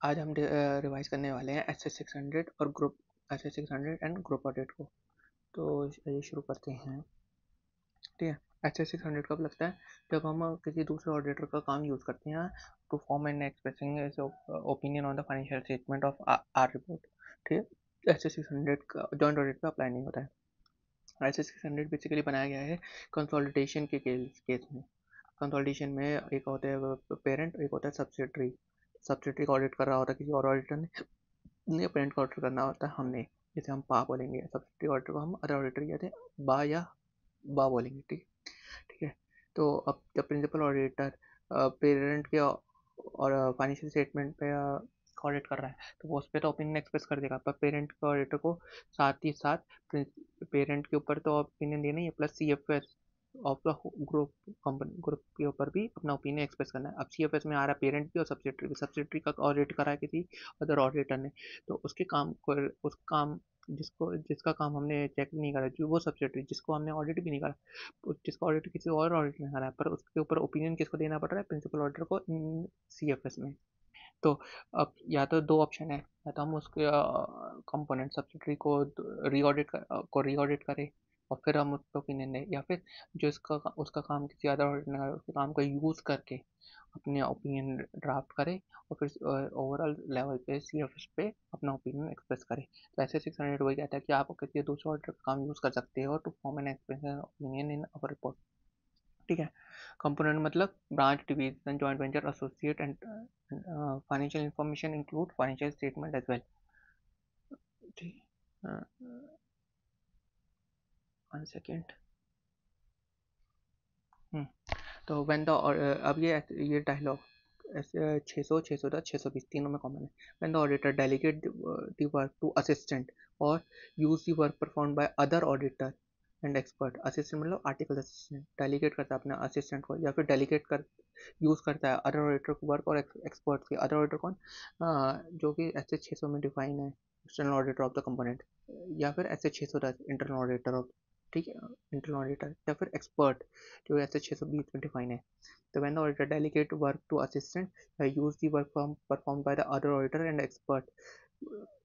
आज हम रिवाइज करने वाले हैं SS600 और group SS600 and group audit को। तो ये शुरू करते हैं। ठीक है, SS600 कब लगता है? जब हम किसी दूसरे ऑडिटर का काम यूज़ करते हैं to form and expressing opinion on the financial statement of our report. ठीक है, SS600 का जॉइंट ऑडिट पे अप्लाई नहीं होता है। SS600 बेसिकली बनाया गया है कंसोलिडेशन के केस में। कंसोलिडेशन में एक होता है पेरेंट, एक होता है सब्सिडरी। सब्सिडरी का ऑडिट कर रहा होता है किसी और ऑडिटर ने, पेरेंट का ऑडिटर करना होता है हमने। जैसे हम पा बोलेंगे, सब्सिडरी ऑडिटर को हम अदर ऑडिटर कहते हैं बा या बा बोलेंगे। ठीक ठीक है। तो अब जब प्रिंसिपल ऑडिटर पेरेंट के और फाइनेंशियल स्टेटमेंट पे ऑडिट कर रहा है तो वो उस पर तो ओपिनियन एक्सप्रेस कर देगा, पर पेरेंट के ऑडिटर को साथ ही साथ पेरेंट के ऊपर तो ओपिनियन देना ही है, plus CFS of the group company group के ऊपर भी अपना ओपिनियन एक्सप्रेस करना है। अब CFS में आ रहा है पेरेंट भी और सब्सिडरी का ऑडिट करा है किसी अदर ऑडिटर ने, तो उसके काम को उस काम जिसका काम हमने चेक नहीं करा, जो वो सब्सिडरी जिसको हमने ऑडिट भी नहीं करा, जिसका ऑडिट किसी और ऑडिट ने करा है, पर उसके ऊपर ओपिनियन किसको देना पड़ रहा है? प्रिंसिपल ऑडिटर को CFS में। तो अब या तो दो ऑप्शन है, या तो हम उसके कंपोनेंट सब्सिडरी को री ऑडिट करें और फिर हम उसको ओपिनियन दें, या फिर जो उसका काम किसी अदर ऑडिट ने करा उसके काम का यूज़ करके अपने ओपिनियन ड्राफ्ट करें और फिर ओवरऑल लेवल पे CFS पे अपना ओपिनियन एक्सप्रेस करें। तो ऐसे 600 वही कहता है कि आप किसी दूसरे ऑडिटर का काम यूज़ कर सकते हो to form an express opinion in our report. ठीक है। कंपोनेंट मतलब branch, division, joint venture, associate and financial information include financial statement as well. ठीक, 1 सेकेंड। तो व्हेन द अब ये डायलॉग 600, 610, 620 तीनों में कॉमन है। When the auditor delegate the work to assistant और use the work perform by other auditor and expert. Assistant मतलब article assistant, delegate करता है अपने असिस्टेंट को, या फिर डेलीगेट कर यूज करता है अदर ऑडिटर को वर्क और एक्सपर्ट के। अदर ऑडिटर कौन? जो कि SS600 में डिफाइन है, external auditor of the component, या फिर SS610 इंटरनल ऑडिटर ऑफ, ठीक है, इंटरनल ऑडिटर, या फिर एक्सपर्ट जो SS620 में डिफाइन है। तो when the auditor delegate work to assistant, use the work performed by the other auditor and expert,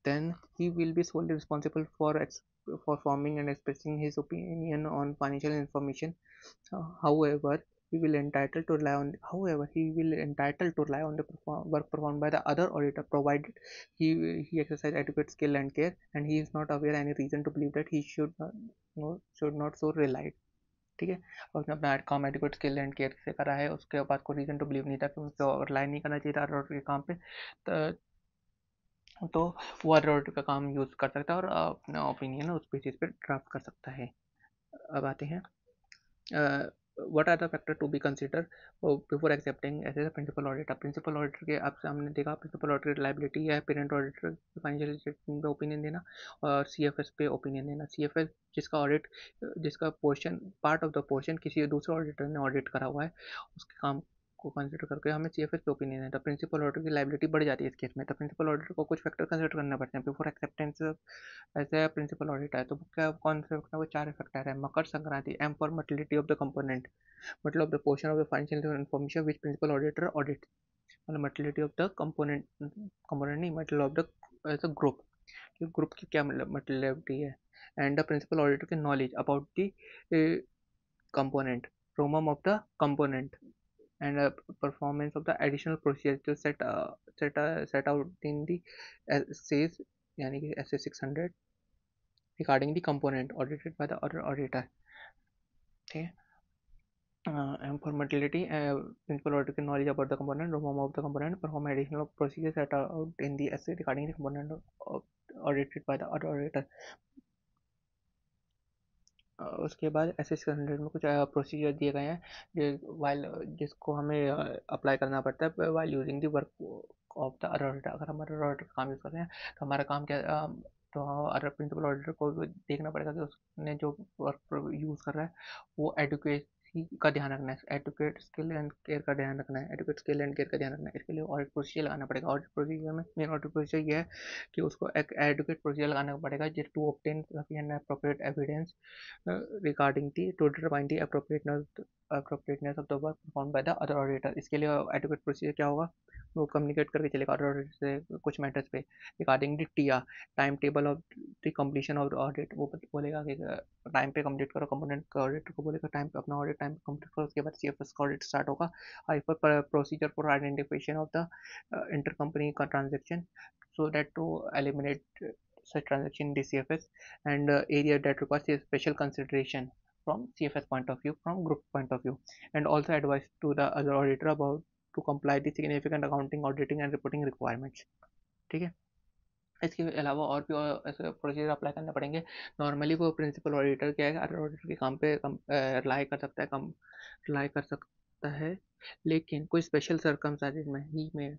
then he will be solely responsible for forming and expressing his opinion on financial information. However, he will entitled to rely on the work performed by the other auditor, provided he exercise adequate skill and care, and he is not aware any reason to believe that he should not so rely। ठीक है, और उसने अपना काम adequate skill and care से करा है, उसके बाद कोई रीज़न टू बिलीव नहीं था कि उसको रिलाई नहीं करना चाहिए था अदर के काम पे। तो वो अदर ऑडिटर का काम यूज़ कर सकता है और अपना ओपिनियन उस बेसिस पे ड्राफ्ट कर सकता है। अब आते हैं what are the factor to be considered before accepting as a principal auditor। Principal auditor के आपसे हमने देखा प्रिंसिपल ऑडिटर लाइबिलिटी है, पेरेंट ऑडिटर फाइनेंशियल स्टेटमेंट पे ओपिनियन देना और CFS पे ओपिनियन देना। CFS जिसका ऑडिट, जिसका portion, part of the portion किसी दूसरे ऑडिटर ने ऑडिट करा हुआ है, उसके काम को कंसिडर करके हमें CFS पे ओपिनियन है। तो प्रिंसिपल ऑडिटर की लाइबिलिटी बढ़ जाती है इस केस में। तो प्रिंसिपल ऑडिटर को कुछ फैक्टर कंसिडर करना पड़ते हैं बिफोर एक्सेप्टेंस ऐसे प्रिंसिपल ऑडिटर है। तो क्या कौन से वो 4 फैक्टर है? Makar Sankranti, M for materiality of the component, मतलब the portion of the financial information which principal auditor audit, मतलब materiality of the component, component नहीं मतलब of the as a group, कि ग्रुप की क्या मतलब मर्टिलिटी है। एंड द प्रिंसिपल ऑडिटर की नॉलेज अबाउट द कंपोनेंट, रोमम of the component, and performance of the additional procedures to set out in the says यानी कि SS600 regarding the component audited by the other auditor। ठीक है, and for mortality, principal auditor knowledge about the component, perform of the component, perform additional procedures set out in the essay regarding the component audited by the other auditor। उसके बाद SS600 में कुछ procedure दिए गए हैं while, जिसको हमें apply करना पड़ता है while using the work of the other auditor. अगर हम अदर ऑडिटर काम यूज़ कर रहे हैं तो हमारा काम क्या, तो अदर प्रिंसिपल ऑडिटर को देखना पड़ेगा कि उसने जो वर्क यूज़ कर रहा है वो एडुकेसी का ध्यान रखना है, एडुकेट स्किल एंड केयर का ध्यान रखना है, एडुकेट स्किल एंड केयर का ध्यान रखना है। इसके लिए ऑडिट प्रोसीजर लगाना पड़ेगा। ऑडिट प्रोसीजर में मेन ऑडिट प्रोसीजर ये है कि उसको एक एडुकेट प्रोसीजर लगाना पड़ेगा जिस to obtain sufficient appropriate evidence regarding to determine the appropriateness of the work performed by the other auditor। इसके लिए adequate procedure क्या होगा? वो कम्युनिकेट करके चलेगा ऑडिटर से कुछ मैटर्स पे regarding the TR, time table of the completion of the audit. वो बोलेगा कि टाइम पे कंप्लीट करो, कंपोनेंट का ऑडिटर को बोलेगा टाइम पे अपना ऑडिट टाइम पे कंप्लीट करो, उसके बाद सीएफएस का ऑडिट स्टार्ट होगा। I for procedure for identification of the inter company का transaction so that to eliminate such transaction in DCFS, and area that requires a special consideration from CFS point of view, from group point of view, and also advice to the other auditor about to comply the significant accounting, auditing and reporting requirements। ठीक है, इसके अलावा और भी ऐसे procedure apply करने पड़ेंगे। Normally वो प्रिंसिपल ऑडिटर क्या है, अदर ऑडिटर के काम पे रिलाई कर सकता है, कम रिलाई कर सकता है, लेकिन कोई स्पेशल सर्कमस्टेंसेस में ही में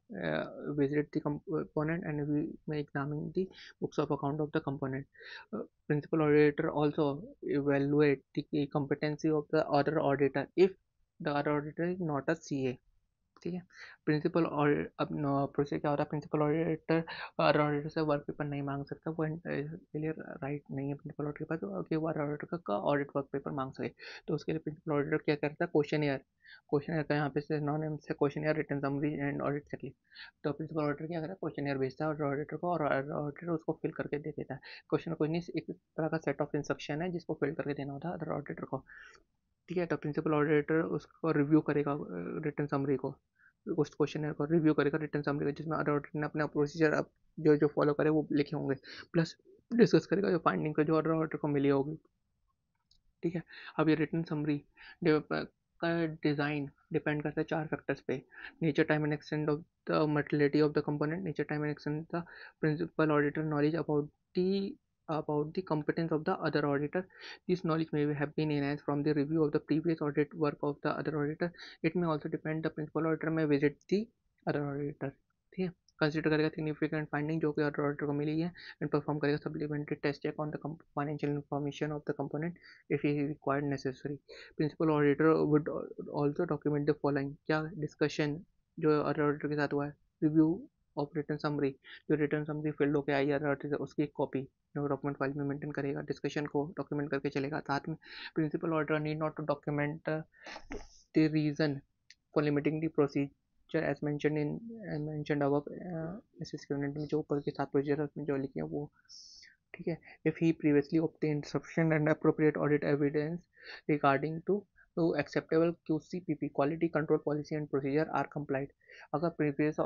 visit the component and we में examine the books of account of the component. Principal auditor also evaluate the competency of the other auditor if the other auditor is not a CA. ठीक है, principal और अब process क्या होता है, principal auditor auditor से work paper नहीं मांग सकता, वो के लिए राइट नहीं है प्रिंसिपल ऑडिटर के पास कि वो ऑडिटर का ऑडिट वर्क पेपर मांग सके। तो उसके लिए प्रिंसिपल ऑडिटर क्या करता है, क्वेश्चन का यहाँ पे से नॉन एम से question written summary and audit checklist. तो प्रिंसिपल ऑडिटर क्या करता है, क्वेश्चन भेजता है ऑडिटर को और ऑडिटर उसको फिल करके दे देता है। क्वेश्चन कुछ नहीं, एक तरह का सेट ऑफ इंस्ट्रक्शन है जिसको फिल करके देना होता है अदर ऑडिटर को। ठीक है, तो प्रिंसिपल ऑडिटर उसको रिव्यू करेगा रिटन समरी को, उस क्वेश्चन को रिव्यू करेगा रिटन समरी, जिसमें अदर ऑडिटर ने अपना प्रोसीजर अब जो जो फॉलो करे वो लिखे होंगे, प्लस डिस्कस करेगा जो फाइंडिंग का जो अदर ऑडिटर को मिली होगी। ठीक है, अब ये रिटन समरी का डिज़ाइन डिपेंड करता है 4 फैक्टर्स पे, nature time and extent of the materiality of the component, nature time and extent the principal auditor knowledge about the competence of the other auditor. This knowledge may have been enhanced from the review of the previous audit work of the other auditor. It may also depend the principal auditor may visit the other auditor। ठीक है, consider करेगा significant finding जो कि other auditor को मिली है and perform करेगा supplementary test check on the financial information of the component if is required necessary. Principal auditor would also document the following, क्या डिस्कशन जो अदर ऑडिटर के साथ हुआ है, रिव्यू ऑफ रिटर्न समरी, जो रिटर्न समरी फील्ड होकर आई है उसकी एक कॉपी जो डॉक्यूमेंट फाइल में मेंटेन करेगा, डिस्कशन को डॉक्यूमेंट करके चलेगा। साथ में principal auditor need not to document the reason for limiting the procedure as mentioned above, में जो ऊपर के 7 प्रोसीजर उसमें जो लिखे हैं वो। ठीक है, if he previously obtained sufficient and appropriate audit evidence regarding to acceptable QCPP quality control policy and procedure are complied. अगर प्रीवियस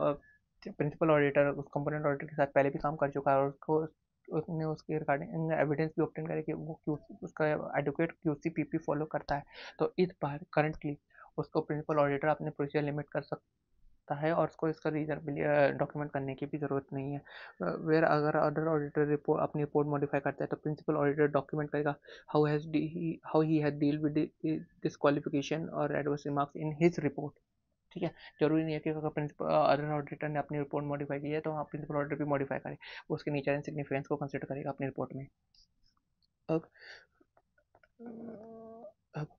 प्रिंसिपल ऑडिटर उस कंपोनेंट ऑडिटर के साथ पहले भी काम कर चुका है और उसको उसने उसके रिगार्डिंग एविडेंस भी ऑब्टेन करे कि वो उसका एडुकेट QCPP फॉलो करता है, तो इस बार करंटली उसको प्रिंसिपल ऑडिटर अपने प्रोसीजर लिमिट कर सकता है और उसको इसका रीजन डॉक्यूमेंट करने की भी ज़रूरत नहीं है। वेयर अगर अदर ऑडिटर रिपोर्ट अपनी रिपोर्ट मॉडिफाई करता है तो प्रिंसिपल ऑडिटर डॉक्यूमेंट करेगा how he has deal with this qualification और adverse remarks in his report. ठीक है, जरूरी नहीं है कि अगर प्रिंसिपल अदर ऑडिटर ने अपनी रिपोर्ट मॉडिफाई की है तो हाँ प्रिंसिपल ऑडिटर भी मॉडिफाई करे, वो उसके नेचर एंड सिग्निफिकेंस को कंसिडर करेगा अपनी रिपोर्ट में। अब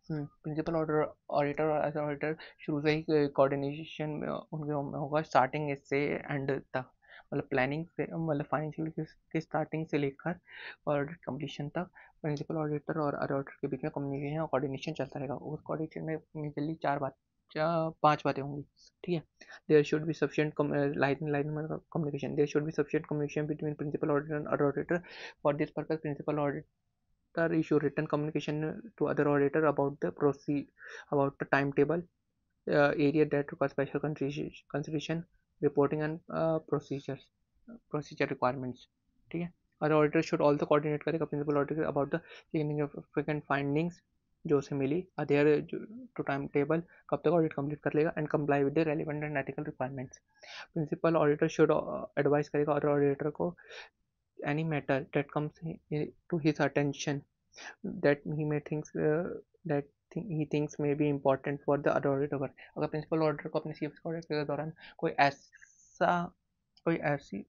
प्रिंसिपल ऑडिटर और एज ऑडिटर शुरू से ही कोऑर्डिनेशन में उनके होगा, स्टार्टिंग इससे एंड तक, मतलब प्लानिंग से, मतलब फाइनेंशियल के स्टार्टिंग से लेकर ऑडिट कंप्लीशन तक प्रिंसिपल ऑडिटर और अदर ऑडिटर के बीच में कम्युनिकेशन और कोऑर्डिनेशन चलता रहेगा। उस कोऑर्डिनेशन में मेजरली 5 बातें होंगी। ठीक है, there should be sufficient line communication, there should be sufficient communication between principal auditor and other auditor. For this purpose principal auditor issue written communication to other auditor about the timetable, area that requires special consideration, reporting and procedure requirements। ठीक है, other auditor should also coordinate करेगा principal auditor about the significant findings जो उसे मिली, adhere to time table कब तक audit complete कर लेगा and comply with the relevant and ethical requirements. Principal auditor should advise करेगा अदर ऑडिटर को any matter that comes to his attention that he may that he thinks may be important for the other auditor। अगर principal auditor को अपने CFS audit के दौरान कोई ऐसी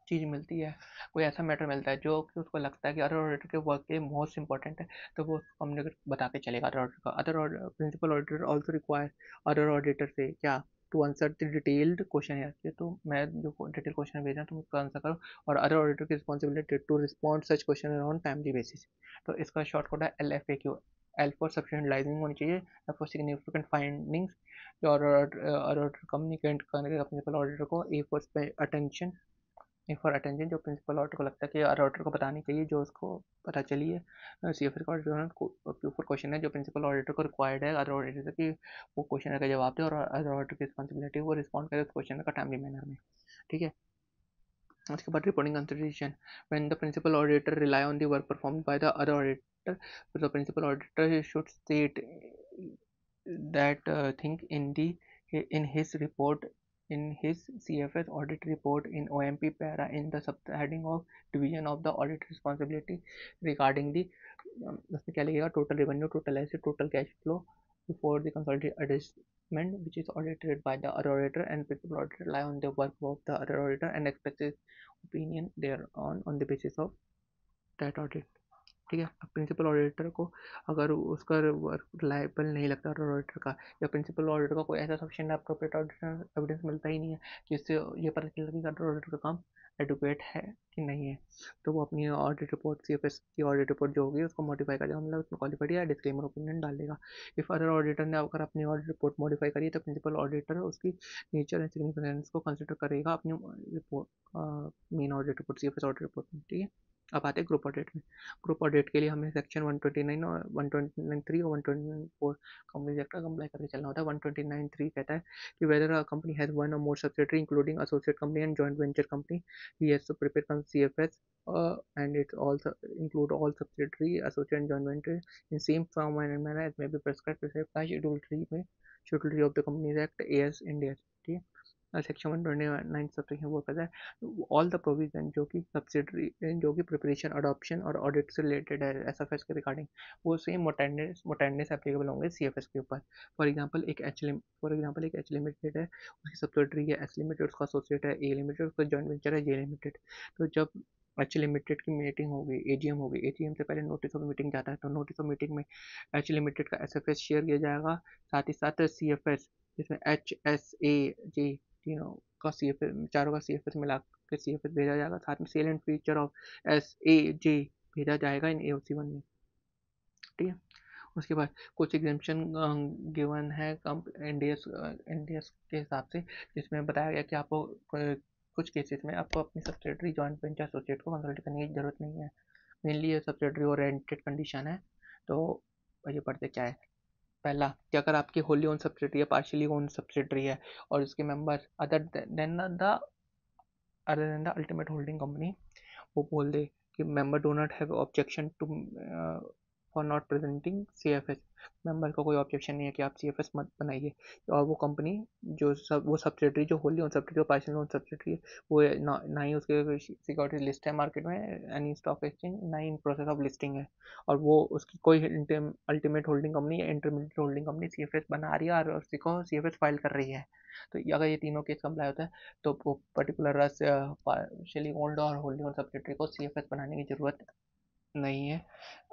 चीज़ मिलती है, कोई ऐसा मैटर मिलता है जो कि उसको लगता है कि अदर ऑडिटर के वर्क के मोस्ट इंपॉर्टेंट है, तो वो हमने बता के चलेगा अदर ऑडिटर का। Principal auditor also require other auditor से क्या to answer the detailed question है, तो मैं जो डिटेल क्वेश्चन भेज रहा हूँ तुम उसका आंसर करो, और अदर ऑडिटर की responsibility to respond such question on timely basis. तो इसका शॉर्ट कोड है LFAQ, एल फॉर सब्सटेंशलाइजिंग होनी चाहिए, एफ फॉर सिग्निफिकेंट फाइंडिंग्स जो ऑडिटर कम्युनिकेट करेगा प्रिंसिपल ऑडिटर को, ए फॉर अटेंशन, जो प्रिंसिपल ऑडिटर को लगता है कि ऑडिटर को बतानी चाहिए जो उसको पता चली है। सी एफ एस का ऑडिटर ऊपर क्वेश्चन है जो प्रिंसिपल ऑडिटर को रिक्वायर्ड है अदर ऑडिटर से कि वो क्वेश्चन का जवाब दे और अदर ऑडिटर की रिस्पॉन्सिबिलिटी वो रिस्पॉन्ड करे उस क्वेश्चन का टाइमली मैनर में, ठीक है। उसके बाद reporting consideration, when the principal auditor rely on the work performed by the other auditor, the principal auditor should state that thing in his report, in his CFS audit report in OMP para in the subheading of division of the audit responsibility regarding the उसमें क्या लगेगा, total revenue, total asset, total cash flow before the consolidated adjustment which is audited by the other auditor, and principal auditor rely on the work of the other auditor and expresses opinion thereon on the basis of that audit, ठीक है। अब principal auditor को अगर उसका work reliable नहीं लगता auditor का, या प्रिंसिपल ऑडिटर का कोई ऐसा सफिशिएंट अप्रोप्रिएट ऑडिटर एविडेंस मिलता ही नहीं है जिससे ये पता चल कि ऑडिटर का काम एडुकेट है कि नहीं है, तो वो अपनी ऑडिट रिपोर्ट, सीएफएस की ऑडिट रिपोर्ट जो होगी उसको मॉडिफाई करेगा, मतलब उसमें क्वालिफाइड या डिस्क्लेमर ओपिनियन डाल देगा। इफ अदर ऑडिटर ने अगर अपनी ऑडिट रिपोर्ट मॉडिफाई करी तो प्रिंसिपल ऑडिटर उसकी नेचर एंड सिग्निफिकेंस को कंसिडर करेगा अपनी report, main audit report, CFS audit report में, ठीक है। अब आते हैं ग्रुप ऑडिट में। ग्रुप ऑडिट के लिए हमें सेक्शन 129 और 129(3) और 124 कंपनीज एक्ट का कंप्लाई करके चलना होता है। 129(3) कहता है कि whether a company has one और more subsidiary including associate company and joint venture company, he has to prepare CFS and it also include all subsidiary, associate and joint venture in same form and manner as may be prescribed by Schedule 3 में, Schedule 3 of the Companies Act AS India, ठीक है। Section 129 subsection वो कहता है all the provision जो कि subsidiary जो कि प्रिपरेशन, अडॉप्शन और ऑडिट से रिलेटेड है एसएफएस के रिगार्डिंग, वो सेम मोटेंडेस एप्लीकेबल होंगे सीएफएस के ऊपर। फॉर एग्जांपल एक एच लिमिटेड है, उसकी सब्सिडरी है एस लिमिटेड, उसका एसोसिएट है ए लिमिटेड, उसका जॉइंट वेंचर है जे लिमिटेड। तो जब एच लिमिटेड की मीटिंग होगी, एजीएम होगी, एजीएम से पहले नोटिस ऑफ मीटिंग जाता है, तो नोटिस ऑफ मीटिंग में एच लिमिटेड का एसएफएस शेयर किया जाएगा, साथ ही साथ सीएफएस जिसमें एच एस ए जे तीनों का सीएफएस, चारों का सीएफएस मिला के सीएफएस भेजा जाएगा, साथ में sale and feature of S A J भेजा जाएगा इन एओसी 1 में, ठीक है। उसके बाद कुछ एग्जाम्पशन गिवन है इंडियस के हिसाब से, जिसमें बताया गया कि आपको कुछ केसेस में आपको अपनी सब्सिडरी, जॉइंट वेंचर, एसोसिएट को कंसल्ट करने की जरूरत नहीं है। मेनली ये सब्सिडरी और रेंटेड कंडीशन है। तो ये पढ़ते क्या है, पहला कि अगर आपकी होली ओन सब्सिडरी है, पार्शियली ओन सब्सिडरी है और उसके member other than the ultimate holding company, वो बोल दे कि member do not have objection to for not presenting CFS, member का कोई ऑब्जेक्शन नहीं है कि आप सीएफएस मत बनाइए, और वो कंपनी जो वो सब्सिडरी जो होली ओन सब्सिडरी और पार्शियल ओन सब्सिडरी है, वो ना ही उसके सिक्योरिटी लिस्ट है मार्केट में एनी स्टॉक एक्सचेंज, ना ही इन प्रोसेस ऑफ लिस्टिंग है, और वो उसकी कोई अल्टीमेट होल्डिंग कंपनी या इंटरमीडिएट होल्डिंग कंपनी सीएफएस बना रही है और उसी को सीएफएस फाइल कर रही है, तो अगर ये तीनों केस कंप्लाई होता है तो वो पर्टिकुलर पार्शियली ओन्ड और होल्डी ओन्ड सब्सिडरी को सीएफएस बनाने की ज़रूरत नहीं है।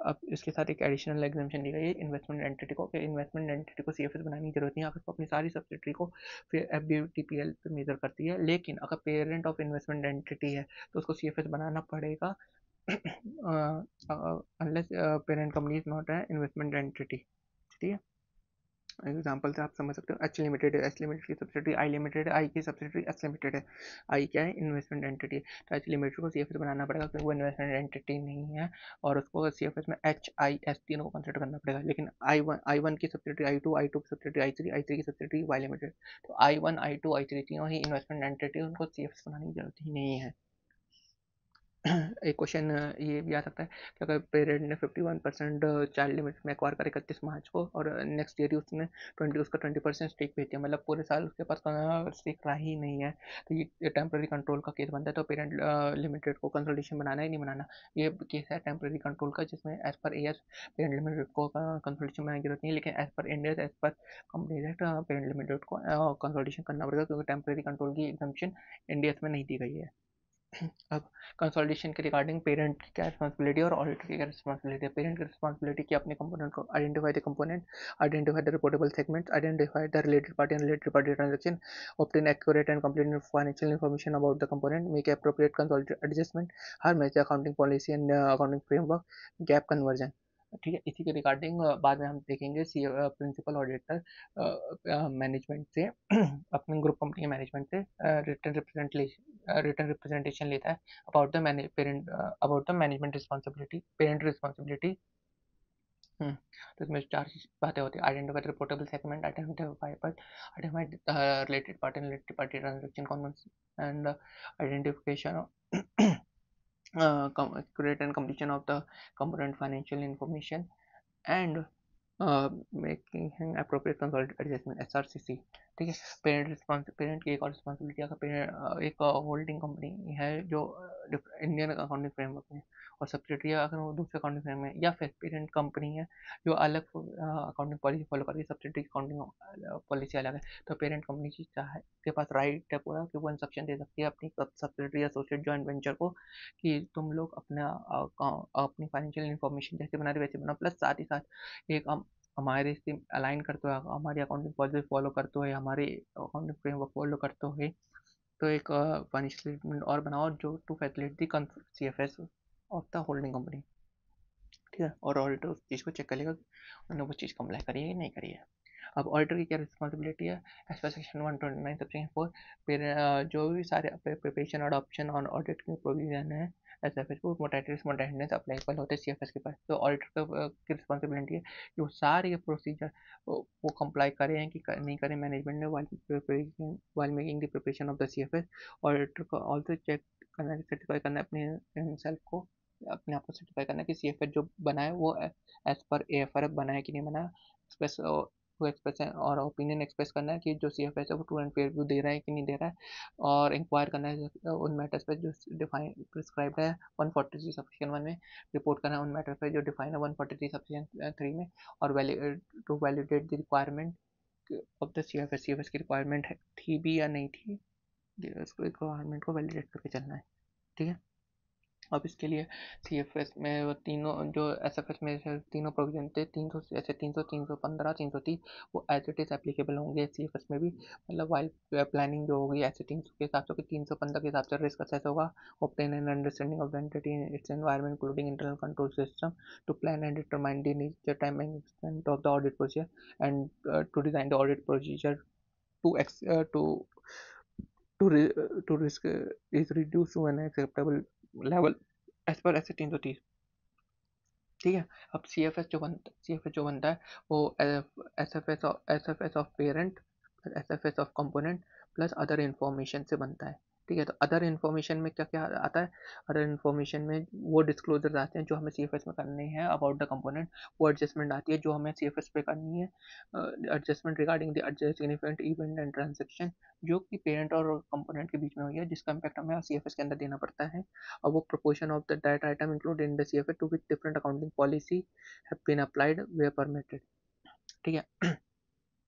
अब इसके साथ एक एडिशनल एग्जाम्पशन दी गई है इन्वेस्टमेंट एंटिटी को, कि इन्वेस्टमेंट एंटिटी को सीएफएस बनाने की जरूरत नहीं है अगर वो अपनी सारी सब्सिडरी को फिर एफबीटीपीएल पे मेजर करती है, लेकिन अगर पेरेंट ऑफ इन्वेस्टमेंट एंटिटी है तो उसको सीएफएस बनाना पड़ेगा unless parent company is not an investment entity, ठीक है। एग्जाम्पल से आप समझ सकते हो, एच लिमिटेड है, एच लिमिटेड की सब्सिडरी आई लिमिटेड है, आई की सब्सिडरी एच लिमिटेड है, आई क्या है, इन्वेस्टमेंट एंटिटी है, तो एच लिमिटेड को सीएफएस बनाना पड़ेगा क्योंकि वो इन्वेस्टमेंट एंटिटी नहीं है और उसको सीएफएस में एच आई एस तीनों को कंसिडर करना पड़ेगा। लेकिन आई वन की सब्सिडरी आई टू की सब्सिडरी आई थ्री की सब्सिडरी वाई लिमिटेड, तो I one I two I three तीनों ही इन्वेस्टमेंट एंटिटी, उनको सीएफएस बनाने की जरूरत ही नहीं है। एक क्वेश्चन ये भी आ सकता है कि अगर पेरेंट ने 51% चाइल्ड लिमिट में एक्वायर कर 31 मार्च को और नेक्स्ट ईयर ही उसने 20% स्टेक भेज दिया, मतलब पूरे साल उसके पास स्टेक रहा ही नहीं है, तो ये टेम्प्रेरी कंट्रोल का केस बनता है। तो पेरेंट लिमिटेड को कंसोलिडेशन बनाना ही नहीं बनाना, ये केस है टेम्प्रेरी कंट्रोल का, जिसमें as per AS parent limited को कंसोलिडेशन बनाने की जरूरत नहीं है, लेकिन as per India as per companies act parent limited को कंसोलिडेशन करना पड़ेगा क्योंकि टेम्प्रेरी कंट्रोल की एग्जम्पशन इंडिया में नहीं दी गई है। अब कंसोलिडेशन के रिगार्डिंग पेरेंट की क्या रिस्पॉन्सिबिलिटी और ऑडिटर की क्या रिस्पॉन्सिबिलिटी है। पेरेंट की रिस्पॉन्सिबिलिटी की अपने कंपोनेंट को identify the component, identify the reportable segments, identify the related party and related party transaction, obtain accurate and complete financial information about the component, make appropriate consolidated adjustment, harmonise the accounting policy and accounting framework, gap conversion. ठीक है, इसी के regarding बाद में हम देखेंगे principal auditor management से अपने ग्रुप कंपनी के मैनेजमेंट से रिटर्न रिप्रेजेंटेशन लेता है about the parent about the management responsibility parent responsibility. तो इसमें 4 बातें होती हैं: identify the reportable segment, identify related party transaction conveyance and identification create and completion of the component financial information and making appropriate consolidated adjustment SRCC। ठीक है, parent की एक और रिस्पॉन्सिबिलिटी, अगर पेरेंट एक होल्डिंग कंपनी है जो इंडियन अकाउंटिंग फ्रेमवर्क में, और सब्सिडियरी अगर वो दूसरे अकाउंटिंग फ्रेम में, या फिर पेरेंट कंपनी है जो अलग अकाउंटिंग पॉलिसी फॉलो करती है, सब्सिडियरी अकाउंटिंग पॉलिसी अलग है, तो पेरेंट कंपनी की चाहे के पास राइट है पूरा कि वो इंस्ट्रक्शन दे सकती है अपनी सब्सिडियरी एसोसिएट जॉइंट वेंचर को कि तुम लोग अपना अपनी फाइनेंशियल इन्फॉर्मेशन जैसे बना रहे वैसे बना, प्लस साथ ही साथ एक हमारे से अलाइन करते हुए, हमारी अकाउंटिंग पॉलिसी फॉलो करते हुए, हमारे अकाउंटिंग फ्रेमवर्क फॉलो करते हुए, तो एक फाइनेंशियल स्टेटमेंट और बनाओ जो to facilitate the CFS of the holding company. ठीक है, और ऑडिटर उस चीज़ को चेक करेगा कि उन्होंने वो चीज़ कंप्लाई करी है कि नहीं करी है। अब ऑडिटर की क्या रिस्पॉन्सिबिलिटी है? एज पर सेक्शन 129 सबसेक्शन 4, फिर जो भी सारे प्रिपरेशन और अडॉप्शन ऑन ऑडिट के प्रोविजन है SFS को मोटेंडेंस अप्लाईबल होते हैं CFS के पास। तो ऑडिटर की रिस्पॉन्सिबिलिटी है कि वो सारे प्रोसीजर वो कंप्लाई करें कि नहीं करें मैनेजमेंट ने while making the preparation of the CFS। Auditor को ऑल्सो चेक करना, सर्टिफाई करना अपने सेल्फ को, अपने आप को सर्टिफाई करना कि CFS जो बना है वो एज पर AFRF बना है कि नहीं बना, एक्सप्रेस एक्सप्रेस और ओपिनियन एक्सप्रेस करना है कि जो CFS है वो ट्रू एंड फेयर व्यू दे रहा है कि नहीं दे रहा है, और इंक्वायर करना है उन मैटर्स पे जो डिफाइन प्रिस्क्राइब्ड है 143 सेक्शन 1 में, रिपोर्ट करना है उन मैटर पे जो डिफाइन है 143 सेक्शन 3 में, और to validate the requirement of the CFS की रिक्वायरमेंट थी भी या नहीं थी, उसको रिक्वायरमेंट को वैलिडेट करके चलना है। ठीक है, अब इसके लिए CFS में वो तीनों जो SFS में से तीनों प्रोविजन थे 300 ऐसे 300 315 330 वो एज इट इज एप्लीकेबल होंगे CFS में भी, मतलब वाइल प्लानिंग जो होगी ऐसे 300 के हिसाब से, 315 के हिसाब से रिस्क असेस होगा, obtain an understanding of the entity its environment including internal control system, to plan and determine the nature time and extent of the audit procedure and to design the audit procedure to to risk is reduced to an acceptable level as per ऐसे 330। ठीक है, अब CFS जो बनता है वो SFS of parent, SFS of component plus other information से बनता है। ठीक है, तो अदर इन्फॉर्मेशन में क्या क्या आता है? अदर इन्फॉर्मेशन में वो डिस्क्लोजर्स आते हैं जो हमें CFS में करने हैं अबाउट द कंपोनेंट, वो एडजस्टमेंट आती है जो हमें CFS पे करनी है, adjustment regarding the significant event and transaction जो कि पेरेंट और कंपोनेंट के बीच में हुई है, जिसका इम्पैक्ट हमें CFS के अंदर देना पड़ता है, और वो proportion of the that item included in the CFA to which different accounting policy have been applied where permitted। ठीक है,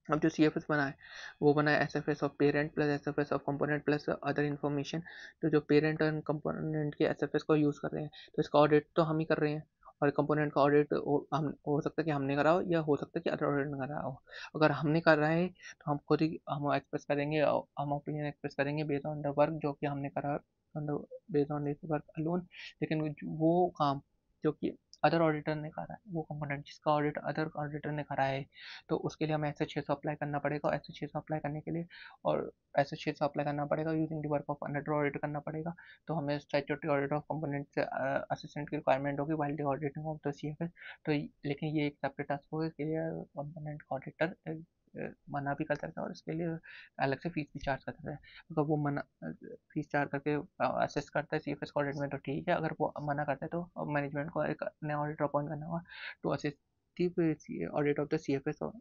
अब जो CFS बना है वो बना है SFS of parent plus SFS of component plus other information. तो जो पेरेंट और कंपोनेंट के SFS को यूज़ कर रहे हैं तो इसका ऑडिट तो हम ही कर रहे हैं, और कंपोनेंट का ऑडिट हम हो सकता है कि हमने करा हो या हो सकता है कि अदर ऑडिट ने करा हो। अगर हमने करा है तो हम खुद ही हम एक्सप्रेस करेंगे, हम ओपिनियन एक्सप्रेस करेंगे बेस्ड ऑन द वर्क जो कि हमने करा, based on this work alone. लेकिन वो काम जो कि अदर ऑडिटर ने करा है, वो कंपोनेंट जिसका ऑडिट अदर ऑडिटर ने करा है, तो उसके लिए हमें SS 600 अप्लाई करना पड़ेगा, और SS 600 अप्लाई करने के लिए और SS 600 अप्लाई करना पड़ेगा using the work of another audit करना पड़ेगा। तो हमें स्टैट्यूटरी ऑडिट ऑफ कंपोनेंट से असिस्टेंट की रिक्वायरमेंट होगी while the auditing of the CFS। तो लेकिन ये एक सेपरेट टास्क होगा, इसके लिए कंपोनेंट ऑडिटर मना भी कर सकता है और इसके लिए अलग से फीस भी चार्ज कर सकता है। अगर वो मना फीस चार्ज करके असेस करता है CFS को ऑडिट में तो ठीक है, अगर वो मना करता है तो मैनेजमेंट को एक नया ऑडिटर अपॉइंट करना होगा to assess the audit of the CFS or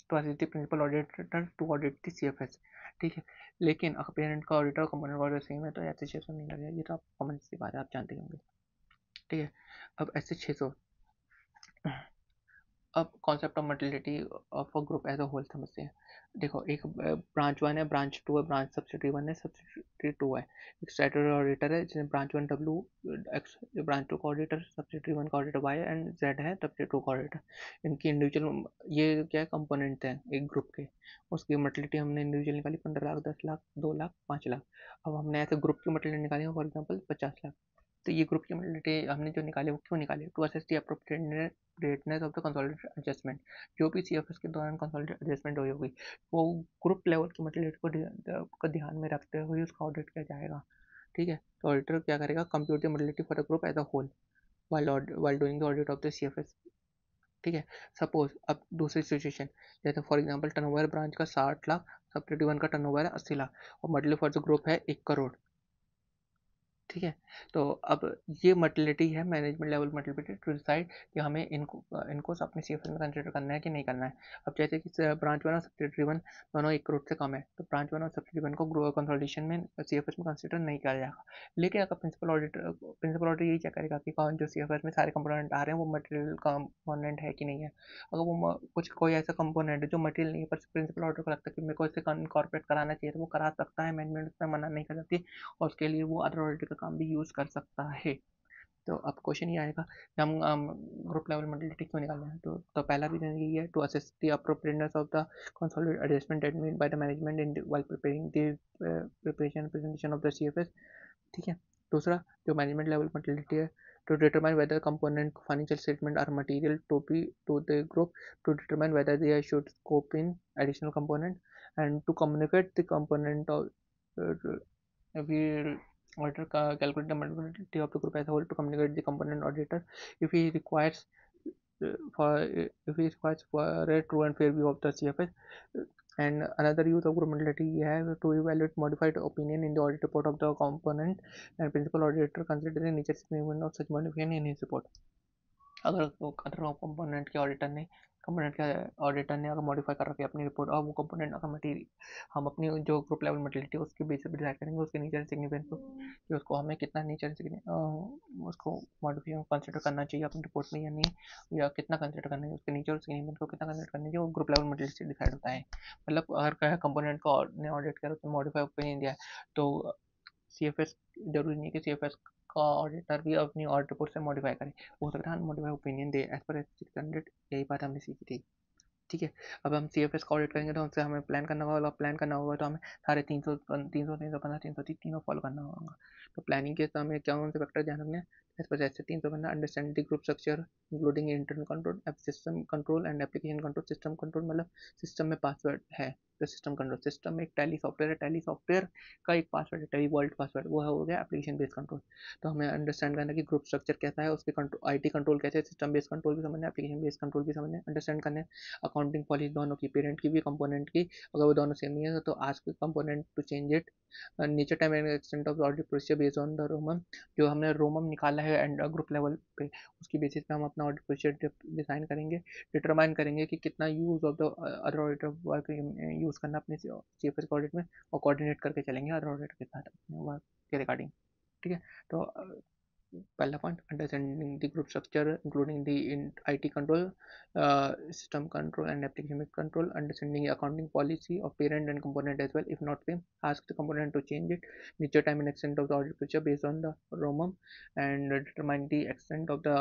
to assist the principal auditor to audit the CFS। ठीक है, लेकिन अगर पेरेंट का ऑडिटर कंपोनेंट का ऑडिटर सेम है तो ऐसे 600 नहीं लगेगा, ये तो आप कॉमन सी बात है, आप जानते होंगे। ठीक है, अब ऐसे 600, अब concept of materiality of a group as a whole समझते हैं। देखो, एक ब्रांच 1 है, ब्रांच 2 है, ब्रांच सब्सिडरी 1 है, सब्सिडरी 2 है, एक स्टैट्यूटरी ऑडिटर है जिसमें ब्रांच 1 W एक्स, ब्रांच 2 का ऑडिटर, सब्सिडरी 1 का ऑडिटर Y एंड Z है, सब्सिडरी 2 का ऑडिटर। इनकी इंडिविजुअल ये क्या है, कंपोनेंट हैं एक ग्रुप के, उसकी मटेरियलिटी हमने इंडिविजुअल निकाली 15 लाख, 10 लाख, 2 लाख, 5 लाख। अब हमने ऐसे ग्रुप की मटेरियलिटी निकाली फॉर एग्जाम्पल 50 लाख। तो ये ग्रुप की मॉडलिटी हमने जो निकाले वो क्यों निकाले? To assess the appropriateness of the consolidated adjustment. जो भी सीएफएस के दौरान कंसोलिडेटेड एडजस्टमेंट हुई होगी वो ग्रुप लेवल की मॉडलिटी को ध्यान में रखते हुए उसका ऑडिट किया जाएगा। ठीक है, तो ऑडिटर क्या करेगा? Compute the materiality for the group as a whole while doing the audit of the CFS। ठीक है, सपोज अब दूसरी सिचुएशन, जैसे फॉर एग्जांपल टर्नओवर ब्रांच का 60 लाख, सब 31 का टर्नओवर है 80 लाख और मॉडल फॉर द ग्रुप है 1 करोड़। ठीक है, तो अब ये मर्टिलिटी है मैनेजमेंट लेवल मर्टिलिटी टू डिसाइड कि हमें इनको अपने सीएफएस में कंसिडर करना है कि नहीं करना है। अब जैसे कि ब्रांच वन और सब्सिडरी वन दोनों 1 करोड़ से कम है, तो ब्रांच वन और सब्सिडरी वन को ग्रो कंसोलिडेशन में सीएफएस में कंसिडर नहीं किया जाएगा। लेकिन अगर प्रिंसिपल ऑडिटर यही चेक करेगा कि कौन जो सीएफएस में सारे कंपोनेंट आ रहे हैं वो मटेरियल कंपोनेंट है कि नहीं है। अगर वो कुछ कोई ऐसा कंपोनेंट है जो मटेरियल नहीं है पर प्रिंसिपल ऑडिटर को लगता है कि मेरे को इसे इनकॉर्पोरेट कराना चाहिए, तो वो करा सकता है, मैनेजमेंट उसमें मना नहीं कर सकती और उसके लिए वो अदर ऑडिटर का काम भी यूज़ कर सकता है। तो अब क्वेश्चन ये आएगा कि हम ग्रुप लेवल मॉडलिटी क्यों निकालना है? तो पहला रीजन यही है, to assess the appropriateness of the consolidated adjustment that made by the management in while preparing the preparation presentation of the CFS. ठीक है, दूसरा जो मैनेजमेंट लेवल मॉडलिटी है, to determine whether component financial statement are material to the group, to determine whether they should scope in additional component, and to communicate the component of we auditor calculate the multiplicity of the group as a whole to communicate the component auditor if he requires for a true and fair view of the CFS. And another use of group modality you have to evaluate modified opinion in the audit report of the component, and principal auditor consider the nature significance of such modification in his report। अगर component के auditor ने अगर modify कर रखी है अपनी report और वो कंपोनेंट अगर मटीरियल हम अपनी जो ग्रुप लेवल मटेरियलिटी है उसके बेसिस पे डिसाइड करेंगे उसके नेचर सिग्निफिकेंस को कि उसको हमें कितना नेचर उसको मॉडिफिकेशन कंसिडर करना चाहिए अपनी रिपोर्ट में या नहीं, या कितना कंसिडर करना चाहिए उसके नेचर और सिग्निफिकेंस को कितना कंसिडर करना चाहिए, वो ग्रुप लेवल मटेरियलिटी से डिसाइड होता है। मतलब अगर क्या कंपोनेंट को ने ऑडिट किया उसने मॉडिफाई ओपिनियन दिया तो सीएफएस जरूरी नहीं है कि सीएफएस का ऑडिटर भी अपनी ऑडिट रिपोर्ट से मॉडिफाई करे, हो सकता है मॉडिफाई ओपिनियन दे एज पर 600। यही बात हमने सीखी थी। ठीक है, अब हम सीएफएस का ऑडिट करेंगे तो उससे हमें प्लान करना होगा, प्लान करना होगा तो हमें सारे 300 तीनों फॉलो करना होगा। तो प्लानिंग के समय क्या कौन से फैक्टर ध्यान रखने हैं? एज पर जैसे 300 understand the group structure including internal control, system control and application control. System control मतलब सिस्टम में पासवर्ड है तो सिस्टम कंट्रोल, सिस्टम में एक टैली सॉफ्टवेयर है, टैली सॉफ्टवेयर का एक पासवर्ड है, टैली वर्ल्ड पासवर्ड, वो हो गया एप्लीकेशन बेस्ड कंट्रोल। तो हमें अंडरस्टैंड करना है कि ग्रुप स्ट्रक्चर कैसा है, उसके कंट्रोल आईटी कंट्रोल कैसे है, सिस्टम बेस्ड कंट्रोल भी समझना है, एप्लीकेशन बेस्ड कंट्रोल भी समझना है, अंडरस्टैंड करना है अकाउंटिंग पॉलिसी दोनों की, पेरेंट की भी कंपोनेंट की। अगर वो दोनों सेम ही है तो ask component to change it. Nature time and extent of audit procedure based on the ROMM. जो हमने रोमम निकाला है एंड ग्रुप लेवल पे उसकी बेसिस पे हम अपना ऑडिट प्रोसीजर डिजाइन करेंगे, डिटरमाइन करेंगे कि कितना use of the other auditor work use करना अपने सीएफएस ऑडिट में और कोऑर्डिनेट करके चलेंगे अदर ऑडिटर के साथ अपने वर्क के रिगार्डिंग। ठीक है, तो पहला point understanding the group structure including the IT control, system control and application control, understanding accounting policy of parent and component as well. If not same, ask the component to change it. Nature, time and extent of the audit procedure based on the ROMM, and determine the extent of the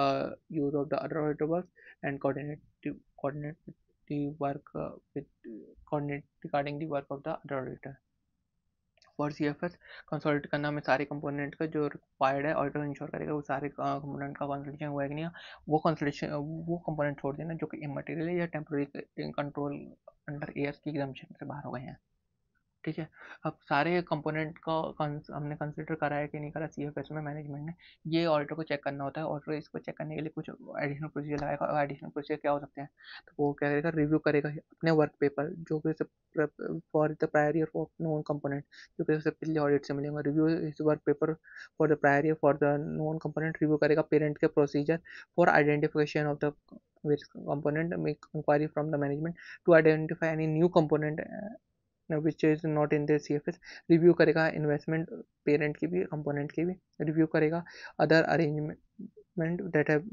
use of the other auditor work, and coordinate the work with coordinate regarding the work of the other auditor। For CFS consolidate करना हमें सारे component का जो required है, auditor ensure करेगा वो सारे component का कंसोलिडेशन हुआ है कि नहीं, वो कंपोनेंट छोड़ देना जो कि इमटेरियल है या टेम्प्रोरी कंट्रोल अंडर एएस की एग्जम्पशन से बाहर हो गए हैं। ठीक है, अब सारे कंपोनेंट का हमने कंसिडर करा है कि नहीं करा सीएफएस में मैनेजमेंट ने, ये ऑडिटर को चेक करना होता है। ऑडिटर इसको चेक करने के लिए कुछ एडिशनल प्रोसीजर लगाएगा, और एडिशनल प्रोसीजर क्या हो सकते हैं? तो वो क्या करेगा? रिव्यू करेगा अपने वर्क पेपर जो कि for the prior year of known component, जो कि उससे पिछले ऑडिट से मिलेगा। रिव्यू इस work paper for the prior year for the known component, review करेगा पेरेंट के procedure for identification of the which component, make inquiry from the management to identify any new component which is not in the CFS. Review करेगा investment parent की भी component की भी, review करेगा other arrangement that have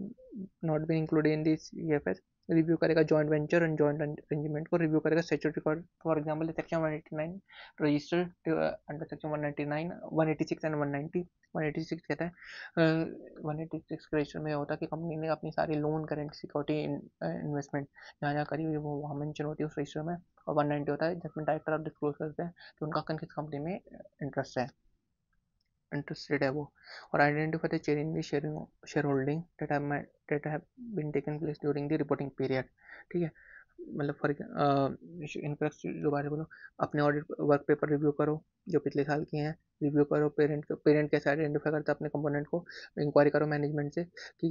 not been included in the CFS, review करेगा joint venture and joint arrangement को, review करेगा statutory record for example section 189 registered under section 199 186 एंड 190। 186 कहता है 186 के रजिस्टर में होता है कि कंपनी ने अपनी सारी लोन करेंट सिक्योरिटी इन्वेस्टमेंट जहाँ जहाँ करी हुई है वो वहाँ मेंशन होती है उस रजिस्टर में। और 190 होता है जिसमें डायरेक्टर आप डिस्क्लोज करते हैं कि उनका किस कंपनी में इंटरेस्ट है। इंटरेस्टेड है वो, और identify the change in the share holding that have been taken place during the reporting period. ठीक है, मतलब फॉर इनफैक्ट दोबारा बोलो, अपने ऑडिट वर्क पेपर रिव्यू करो जो पिछले साल के हैं, रिव्यू करो, पेरेंट कैसे आइडेंटिफाई करता है अपने कंपोनेंट को, इंक्वायरी करो मैनेजमेंट से कि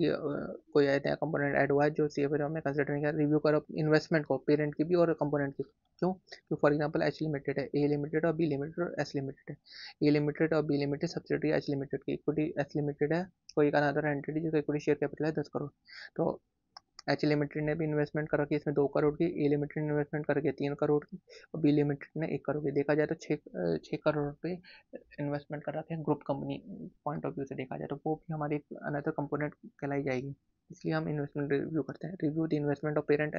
कोई नया कंपोनेंट ऐड हुआ है जो सीएफए में कंसिडर नहीं किया, रिव्यू करो इन्वेस्टमेंट को, पेरेंट की भी और कंपोनेंट की। क्यों? तो फॉर एग्जांपल एच लिमिटेड है, ए लिमिटेड और बी लिमिटेड और एस लिमिटेड है। ए लिमिटेड और B limited subsidiary H limited की, इक्विटी एच लिमिटेड है, कोई अनदर एंटिटी जिसका इक्विटी शेयर कैपिटल है 10 करोड़, तो एच लिमिटेड ने भी इन्वेस्टमेंट कर रखी है इसमें 2 करोड़ की, ए लिमिटेड ने इन्वेस्टमेंट करके 3 करोड़ की, और बी लिमिटेड ने 1 करोड़ की। देखा जाए तो 6 करोड़ पे इन्वेस्टमेंट कर रखे हैं group company point of view से देखा जाए तो वो भी हमारी अनदर कंपोनेंट कहलाई जाएगी। इसलिए हम इन्वेस्टमेंट रिव्यू करते हैं, review the investment of parent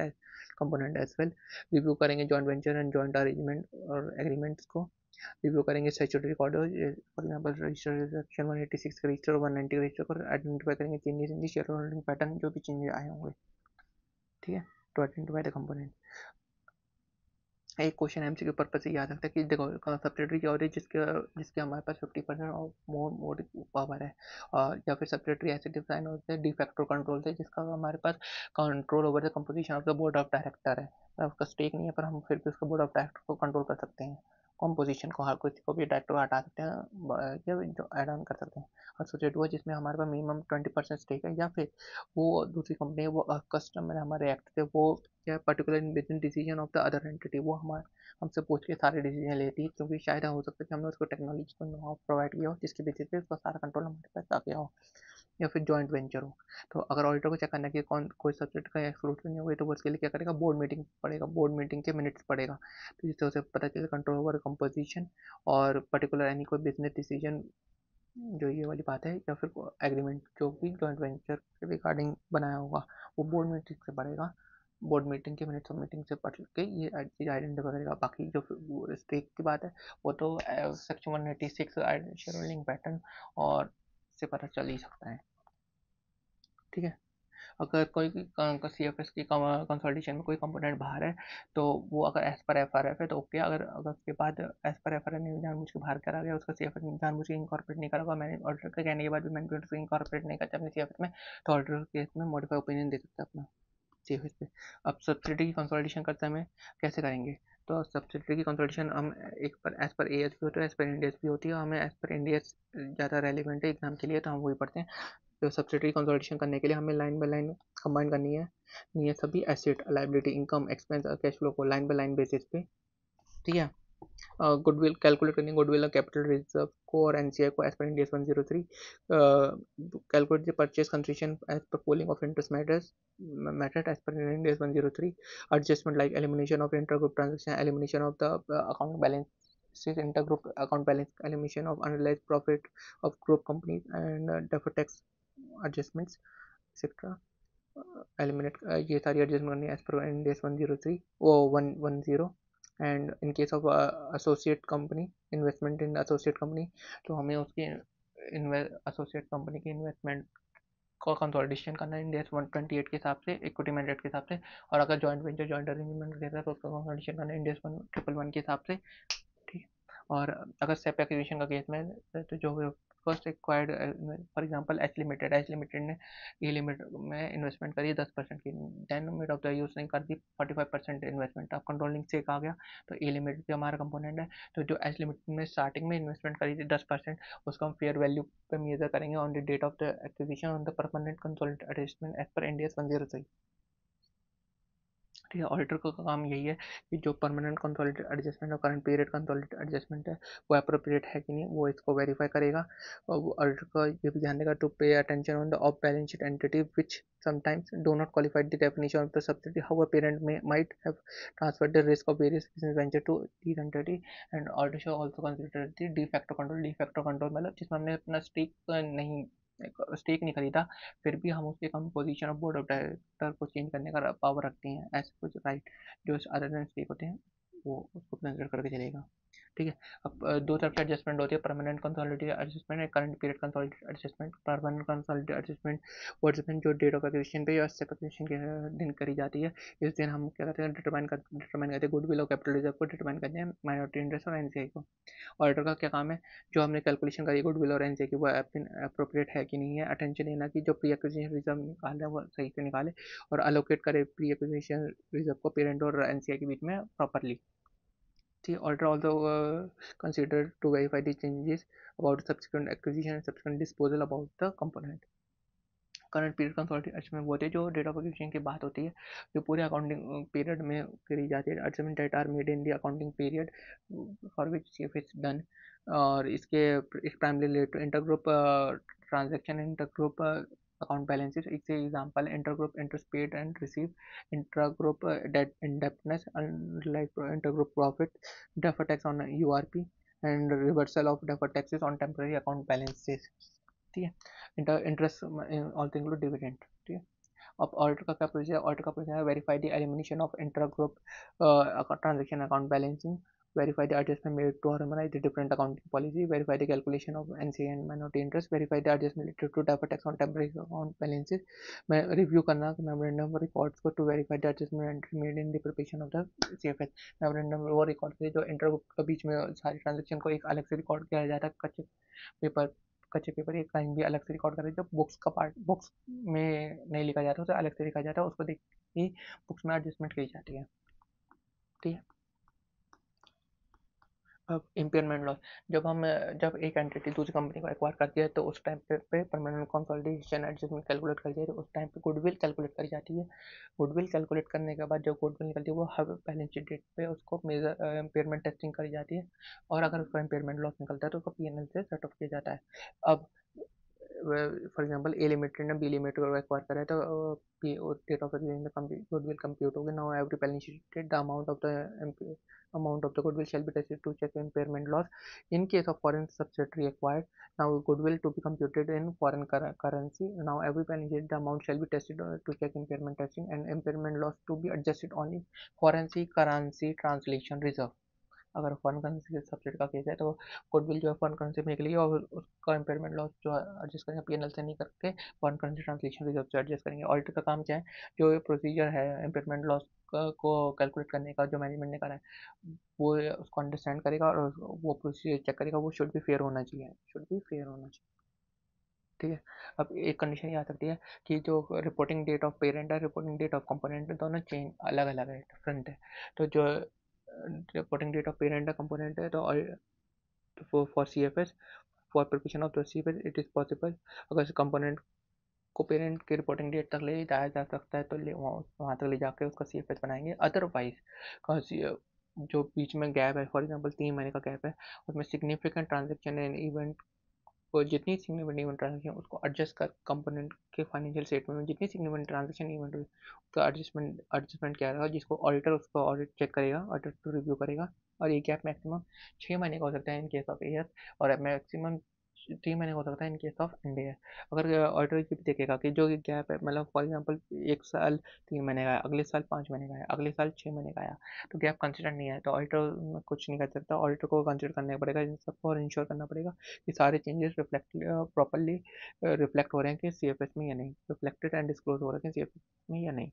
component as well. Review करेंगे joint venture and joint arrangement और एग्रीमेंट्स को, रिव्यू करेंगे statutory order, for example register section 186 का रजिस्टर और 190 का रजिस्टर पर आइडेंटिफाई करेंगे changes in the share holding pattern, जो भी चेंजेस आए होंगे। ठीक है, टू आइडेंटिफाई द कंपोनेंट। एक क्वेश्चन एमसीक्यू पर्पस से याद रखता है कि देखो सब्सिडरी क्या होती है जिसके जिसके हमारे पास 50% और मोर पावर है, और या फिर सब्सिडरी ऐसे डिफाइन होते हैं डिफैक्टो कंट्रोल से जिसका हमारे पास control over the composition of the board of director है, उसका स्टेक नहीं है पर हम फिर भी उसका बोर्ड ऑफ डायरेक्टर को कंट्रोल कर सकते हैं, कॉम्पोजिशन को हर किसी को भी डायरेक्टर को हटा सकते हैं या जो ऐड ऑन कर सकते हैं। एसोसिएट हुआ जिसमें हमारे पास मिनिमम 20% स्टेक है, या फिर वो दूसरी कंपनी है, वो कस्टमर हमारे एक्ट थे, वो क्या particular in business decision of the other entity, वो हमारे हमसे पूछ के सारे डिसीजन लेती है, क्योंकि शायद हो सकता है कि हमने उसको टेक्नोलॉजी को नो प्रोवाइड किया हो जिसके बेसिस पे उसका सारा कंट्रोल हमारे पास आ गया हो, या फिर जॉइंट वेंचर हो। तो अगर ऑडिटर को चेक करना है कि कौन कोई सब्जेक्ट का एक्सक्लूड नहीं हुई तो वो उसके लिए क्या करेगा, बोर्ड मीटिंग पड़ेगा, बोर्ड मीटिंग के मिनट्स पड़ेगा, तो जिससे उसे पता चले कंट्रोल ओवर कंपोजिशन और पर्टिकुलर एनी कोई बिजनेस डिसीजन, जो ये वाली बात है, या फिर एग्रीमेंट जो भी जॉइंट वेंचर के रिगार्डिंग बनाया होगा वो बोर्ड मीटिंग से पड़ेगा, बोर्ड मीटिंग के मिनट्स ऑफ मीटिंग से पढ़ के ये चीज़ आइडेंटिफाई करेगा। बाकी जो स्टेक की बात है वो तो सेक्शन 186 शेयर होल्डिंग पैटर्न और से पता चल ही सकता है। ठीक है, अगर कोई सी एफ एस की कंसल्टेशन में कोई कंपोनेंट बाहर है तो वो अगर as per F R F है तो ओके, अगर अगर उसके बाद as per F R F नहीं जानबूझ के बाहर करा गया, उसका सी एफ एस जानबूझ के इंकॉर्पोरेट नहीं करा होगा, मैंने ऑर्डर के कहने के बाद भी मैंने उसको इंकॉर्पोरेट नहीं करता अपने सी एफ एस में, तो ऑर्डर केस में मॉडिफाई ओपिनियन दे सकता है अपना सी एफ एस पे। अब सब्सिडी की कंसल्टेशन करते हैं, कैसे करेंगे, तो सब्सिडी की कंसल्टेशन हम एक पर एज पर ए एस भी होता है, एज पर इंडियस भी होती है, हमें एज पर इंडियस ज़्यादा रेलिवेंट है एग्जाम के लिए तो हम वही पढ़ते हैं। तो सब्सिडरी कंसोलिडेशन करने के लिए हमें लाइन बाय लाइन कंबाइन करनी है, नहीं है सभी एसेट लायबिलिटी इनकम एक्सपेंस और कैश फ्लो को लाइन बाय लाइन बेसिस पे। ठीक है, गुडविल कैलकुलेट करनी है, गुडविल और कैपिटल रिजर्व को और एनसीआई को as per Ind AS 103, calculate the purchase consideration as per pooling of interest method as per Ind AS 103, adjustment like elimination of inter group transaction, elimination of the account balance intergroup account balance, elimination of unrealized profit of group companies and deferred tax adjustments etc. Eliminate ये सारी adjustment करनी है as per इंडेस 103 वो 110। And in case of associate company, investment in associate company, तो हमें उसकी associate company की investment को कंसोलिडेशन करना है इंडियस 128 के हिसाब से, इक्विटी मैंडेट के हिसाब से, और अगर जॉइंट वेंचर जॉइंट अरेंजमेंट रहता है तो उसका कंसोलिडेशन करना है इंडियस 111 के हिसाब से। ठीक, और अगर सेप एक्विजिशन का केस में तो जो first acquired for example H limited ने ए लिमिटेड में इन्वेस्टमेंट करी 10% की, देन मिड ऑफ द यूज ने कर दी 45% इन्वेस्टमेंट, अब कंट्रोलिंग से आ गया तो ए लिमिटेड भी हमारा कंपोनेंट है, तो जो एच लिमिटेड में स्टार्टिंग में इन्वेस्टमेंट करी थी 10% उसको हम फेयर वैल्यू पे मेजर करेंगे on the date of the acquisition on the permanent consolidated adjustment as per Ind AS 103। ठीक है, ऑडिटर का काम यही है कि जो परमानेंट कंसोलिडेटेड एडजस्टमेंट और करंट पीरियड कंसोलिडेटेड एडजस्टमेंट है वो अप्रोप्रिएट है कि नहीं, वो इसको वेरीफाई करेगा, और वो ऑडिटर का ये भी ध्यान देगा to pay attention on the off balance sheet entity which sometimes do not qualify the definition of the subsidiary, how a parent might have transferred the risk of various business venture to these entity, and auditor should also consider the de facto control। de facto control मतलब जिसमें हमने अपना stake नहीं खरीदा फिर भी हम उसके composition of board of director को चेंज करने का पावर रखते हैं, ऐसे कुछ राइट जो अदर देन स्टेक होते हैं वो उसको कंसिडर करके चलेगा। ठीक है। अब दो तरफ की एडजस्टमेंट होती है, permanent consolidated adjustment and current period consolidated adjustment. Permanent consolidated adjustment वो एडजस्टमेंट जो डेट ऑफ एक्विजिशन पे या स्टेप एक्विजिशन के दिन करी जाती है। इस दिन हम क्या करते हैं, डिटरमाइन करते हैं गुडविल और कैपिटल रिजर्व को डिटरमाइन करते हैं, माइनॉरिटी इंटरेस्ट और एनसीआई को। ऑडिटर का क्या काम है, जो हमने कैलकुलेशन करी गुडविल और एनसीआई की वो अप्रोप्रिएट है कि नहीं है, अटेंशन देना कि जो प्री एक्विजिशन रिजर्व निकाल है वो सही से निकाले और अलोकेट करे प्री एक्विजिशन रिजर्व को पेरेंट और एनसीआई के बीच में properly. The auditor also considered to verify the changes about subsequent acquisition and subsequent disposal about the component. Current period consolidated adjustment वो होते हैं जो डेट ऑफ एक्विजिशन की बात होती है, जो पूरे अकाउंटिंग पीरियड में करी जाती है। Adjustment that are made in the accounting period for which CF is done. और इसके primarily related to intergroup transaction, intergroup account balances. इससे example intergroup interest paid and receive, intergroup debt indebtedness, intergroup profit, defer tax on URP and reversal of defer taxes on temporary account balances. ठीक है। Interest also include dividend. ठीक है। अब auditor का क्या procedure, auditor का procedure है verify the elimination of inter group transaction account balancing, verify the adjustment made to harmonize the different accounting policy, verify the calculation of NCA and minority interest, verify the adjustment related to deferred tax on temporary account balances। मैं review करना memorandum records को, to verify the adjustment made in the preparation of the CFS. Memorandum वो record थे जो inter group के बीच में सारी transaction को एक अलग से रिकॉर्ड किया जाता है, कच्चे पेपर एक लाइन भी अलग से रिकॉर्ड कर रहे थे। बुक्स का पार्ट बुक्स में नहीं लिखा जाता, उसे अलग से लिखा जाता है, उसको देख ही बुक्स में एडजस्टमेंट की जाती है। ठीक है। अब इम्पेयरमेंट लॉस, जब एक एंटिटी दूसरी कंपनी को एक्वायर करती है तो उस टाइम पे परमानेंट कंसोलिडेशन एडजस्टमेंट कैलकुलेट करी जाती है, तो उस टाइम पे गुडविल कैलकुलेट करी जाती है। गुडविल कैलकुलेट करने के बाद जो गुडविल निकलती है वो हर बैलेंस शीट डेट पे उसको मेजर इम्पेयरमेंट टेस्टिंग करी जाती है, और अगर उसका इम्पेयरमेंट लॉस निकलता है तो उसको पीएनएल से सेट ऑफ किया जाता है। अब फॉर एग्जांपल ए लिमिटेड ने बी लिमिटेड को एक्वायर करा है, तो डेट ऑफ गुडविल कंप्यूट होगी। Now every balance sheet the amount of the goodwill shall be tested to check impairment loss in case of foreign subsidiary acquired. Now goodwill to be computed in foreign currency. Now every balance sheet the amount shall be tested to check impairment testing, and impairment loss to be adjusted only foreign currency translation reserve। अगर foreign currency के subsidy का case है तो goodwill जो है foreign currency में निकलेगी और उसका इम्पेयरमेंट लॉस जो एडजस्ट करेंगे पीएनएल से नहीं करके फॉरेन करेंसी ट्रांसलेशन रिजर्व से एडजस्ट करेंगे। ऑडिटर का काम क्या है, जो प्रोसीजर है इम्पेयरमेंट लॉस को कैलकुलेट करने का जो मैनेजमेंट ने करा है वो उसको अंडरस्टैंड करेगा और वो प्रोसीजर चेक करेगा, वो शुड भी फेयर होना चाहिए, शुड भी फेयर होना चाहिए। ठीक है। अब एक कंडीशन ये आ सकती है कि जो रिपोर्टिंग डेट ऑफ पेरेंट है, रिपोर्टिंग डेट ऑफ कंपोनेंट है, दोनों चेंज अलग अलग है, डिफरेंट है। तो जो रिपोर्टिंग डेट ऑफ पेरेंट है कंपोनेंट है, तो for C F S, for preparation of the C F S it is possible. अगर कंपोनेंट को पेरेंट की रिपोर्टिंग डेट तक ले जाया जा सकता है तो वहाँ तक ले जाके उसका सी एफ एस बनाएंगे। अदरवाइज जो बीच में गैप है, फॉर एग्जाम्पल 3 महीने का गैप है, उसमें सिग्निफिकेंट ट्रांजेक्शन एंड इवेंट को जितनी सिग्निफिकेंट ट्रांजेक्शन उसको एडजस्ट कर कंपोनेंट के फाइनेंशियल स्टेटमेंट में जितनी सिग्निफिकेंट ट्रांजेक्शन इवेंट हुई उसका एडजस्टमेंट क्या रहेगा, जिसको ऑडिटर उसको ऑडिट चेक करेगा, ऑडिटर तो रिव्यू करेगा। और ये गैप मैक्सिमम 6 महीने का हो सकता है इन केस ऑफ एएस, और मैक्सिमम 3 महीने का हो सकता है इन केस ऑफ एनडीए। अगर ऑडिटर ये भी देखेगा कि जो गैप है, मतलब फॉर एग्जाम्पल 1 साल 3 महीने का है, अगले साल 5 महीने का है, अगले साल 6 महीने का आया, तो गैप कंसिडर नहीं है तो ऑडिटर कुछ नहीं कर सकता। ऑडिटर को कंसिडर करना पड़ेगा इन सबको और इंश्योर करना पड़ेगा कि सारे चेंजेस प्रॉपरली रिफ्लेक्ट हो रहे हैं कि सीएफएस में या नहीं, रिफ्लेक्टेड एंड डिस्क्लोज हो रहे हैं सीएफएस में या नहीं।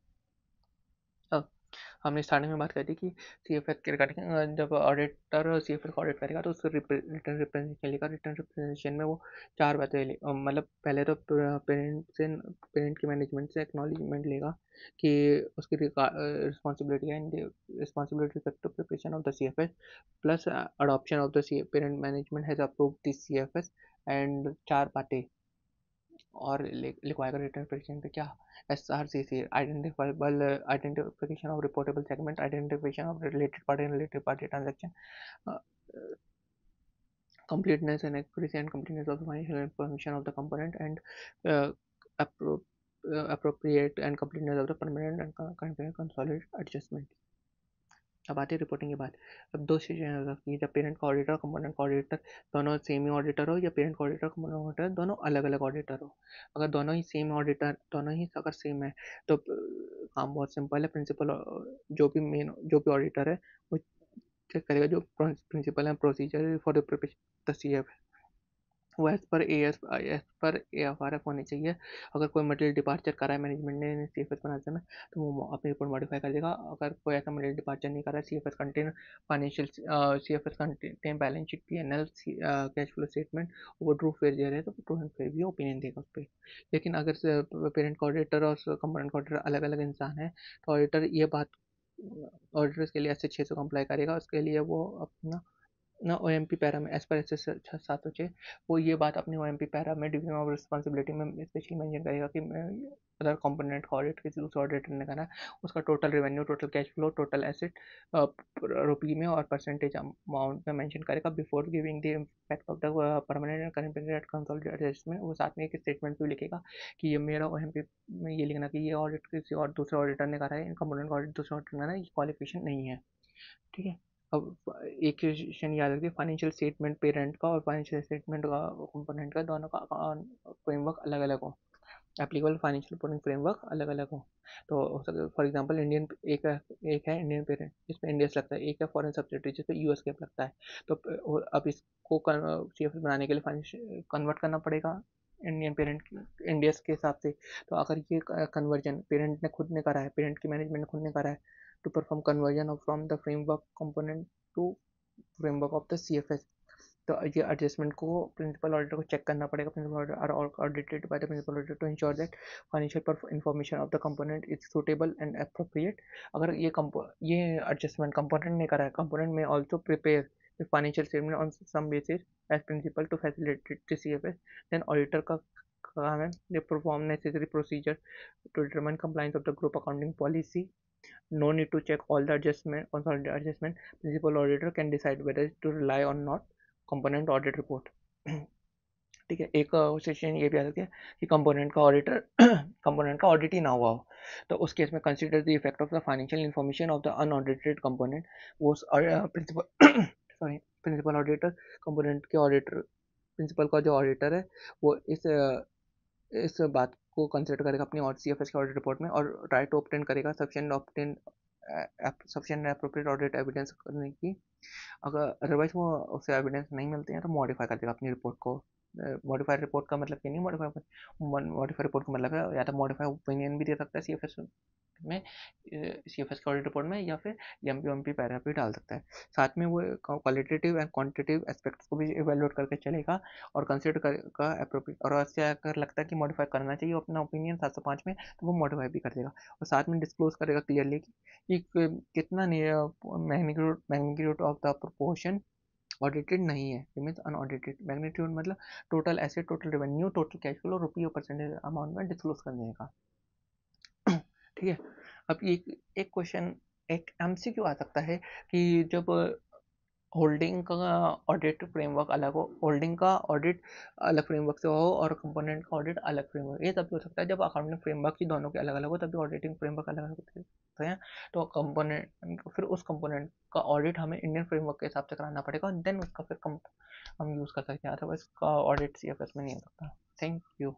अब हमने स्टार्टिंग में बात करी थी कि सीएफएस के रिगार्डिंग जब ऑडिटर सीएफएस को ऑडिट करेगा तो उसको रिटर्न रिप्रेजेंटेशन लेगा। रिटर्न रिप्रेजेंटेशन में वो 4 बातें मतलब पहले तो पेरेंट की मैनेजमेंट से एक्नॉलेजमेंट लेगा कि उसकी रिस्पॉन्सिबिलिटी है, responsibility to preparation of the CFS plus adoption of the parent management has approved this CFS and 4 बातें और लिखवाएगा रिटर्न प्रिपरेशन पे क्या, SRCC identifiable identification of reportable segment, identification of related party transaction, completeness and accuracy and completeness of the financial information of the component, and uh, appro- appropriate and completeness of the permanent and consolidated adjustment। अब आती है reporting के बाद। अब दो चीज़ें हो सकती है, जब पेरेंट का ऑडिटर कंपोनेंट का ऑडिटर दोनों सेम ही ऑडिटर हो, या पेरेंट का ऑडिटर कंपोनेंट ऑडिटर दोनों अलग अलग ऑडिटर हो। अगर दोनों ही सेम ऑडिटर, दोनों ही अगर सेम है तो काम बहुत सिंपल है। प्रिंसिपल जो भी ऑडिटर है वो चेक करेगा जो प्रिंसिपल है procedure for the preparation the CFS, वो एज पर AFRF होनी चाहिए। अगर कोई मटेरियल डिपार्चर करा है मैनेजमेंट ने CFS बनाते में, तो वो अपनी रिपोर्ट मॉडिफाई कर देगा। अगर कोई ऐसा मटेरियल डिपार्चर नहीं करा है, CFS contain financial, CFS contain balance sheet, PNL, cash flow statement, वो ट्रू फेयर दे रहे हैं तो ट्रू एंड फेयर भी ओपिनियन देगा उस पर। लेकिन अगर पेरेंट का ऑडिटर और कंपोनेंट का ऑडिटर अलग अलग इंसान है, तो ऑडिटर ये बात ऑडिटर्स के लिए ऐसे 600 कंप्लाई करेगा। उसके लिए वो अपना ना OMP पैरा में एज पर एस 706 वो ये बात अपनी OMP पैरा में डिवीजन ऑफ रिस्पॉन्सिबिलिटी में स्पेशली मेंशन करेगा कि अदर कंपोनेंट का ऑडिट किसी दूसरे ऑडिटर ने करना है, उसका total revenue, total cash flow, total asset rupee में और परसेंटेज अमाउंट में मेंशन करेगा before giving the impact of the permanent and current period consolidated adjustment. वो साथ में एक स्टेटमेंट भी लिखेगा कि ये मेरा OMP में ये लिखना कि ये ऑडिट किसी और दूसरे ऑडिटर ने करा है, इन कंपोनेंट का ऑडिट दूसरे ऑडिटर ने करा है, ये क्वालिफिकेशन नहीं है। ठीक है। अब एक क्वेश्चन याद रखिए, फाइनेंशियल स्टेटमेंट पेरेंट का और फाइनेंशियल स्टेटमेंट का कंपोनेंट का दोनों का फ्रेमवर्क अलग अलग हो, एप्लीकेबल फाइनेंशियल रिपोर्टिंग फ्रेमवर्क अलग अलग हो। तो हो सकता फॉर एग्जांपल इंडियन एक है इंडियन पेरेंट जिसमें इंडियस लगता है, एक है फॉरेन सब्सिडरी जिसमें US कैप लगता है। तो अब इसको CFS बनाने के लिए फाइनेंशियल कन्वर्ट करना पड़ेगा इंडियन पेरेंट इंडियस के हिसाब से। तो अगर ये कन्वर्जन पेरेंट ने खुद ने करा है, पेरेंट की मैनेजमेंट ने खुद ने करा है, to perform conversion from the framework component to framework of the CFS, तो ये एडजस्टमेंट को प्रिंसिपल ऑडिटर को चेक करना पड़ेगा। Principal auditor are audited by the principal auditor to ensure that financial information of the component is suitable and appropriate. अगर ये adjustment component ने करा है, कंपोनेंट में also prepare the financial statement on some basis as principal to facilitate the CFS, then auditor का काम है they perform necessary procedure to determine compliance of the group accounting policy. No need to check all the consolidated adjustment. Principal auditor can decide whether to rely on not component audit report. ठीक है। एक session ये भी आ सकती है कि component का auditor component का ऑडिट ही ना हुआ हो, तो उस केस में consider the effect of the financial information of the unaudited component. वो principal sorry principal auditor component के ऑडिटर, प्रिंसिपल का जो ऑडिटर है वो इस बात को कंसिडर करेगा अपनी और CFS के ऑडिट रिपोर्ट में, और ट्राई टू ऑब्टेन करेगा सफिशिएंट एप्रोप्रिएट ऑडिट एविडेंस करने की। अगर अदरवाइज वो उसे एविडेंस नहीं मिलते हैं तो मॉडिफाई कर देगा अपनी रिपोर्ट को। मॉडिफाइड रिपोर्ट का मतलब ये नहीं, मॉडिफाइड रिपोर्ट का मतलब है या तो मॉडिफाइड ओपिनियन भी दे सकता है में CFS के ऑडिट रिपोर्ट में, या फिर MP पैरा भी डाल सकता है। साथ में वो क्वालिटेटिव एंड क्वांटिटेटिव एस्पेक्ट्स को भी इवेलुएट करके चलेगा और कंसिडर करेगा एप्रोप्रिएट, और उससे अगर लगता है कि मॉडिफाई करना चाहिए अपना ओपिनियन 705 में, तो वो मॉडिफाई भी कर देगा। और साथ में डिस्क्लोज करेगा क्लियरली कि कितना magnitude of the proportion audited नहीं है, मीन्स अनऑडिटेड। मैग्नीट्यूड मतलब total asset, total revenue, total cash flow, रुपये और परसेंटेज अमाउंट में डिस्क्लोज कर देगा। ठीक है। अब एक क्वेश्चन, एक MCQ आ सकता है कि जब होल्डिंग का ऑडिट फ्रेमवर्क अलग हो, होल्डिंग का ऑडिट अलग फ्रेमवर्क से हो और कंपोनेंट का ऑडिट अलग फ्रेमवर्क, ये तभी हो सकता है जब अकाउंटिंग फ्रेमवर्क ही दोनों के अलग अलग हो, तभी ऑडिटिंग फ्रेमवर्क अलग अलग होते हैं। तो कंपोनेंट फिर उस कंपोनेंट का ऑडिट हमें इंडियन फ्रेमवर्क के हिसाब से कराना पड़ेगा, देन उसका फिर हम यूज़ कर सकते हैं, अदरवाइज का ऑडिट CFS में नहीं हो सकता। Thank you.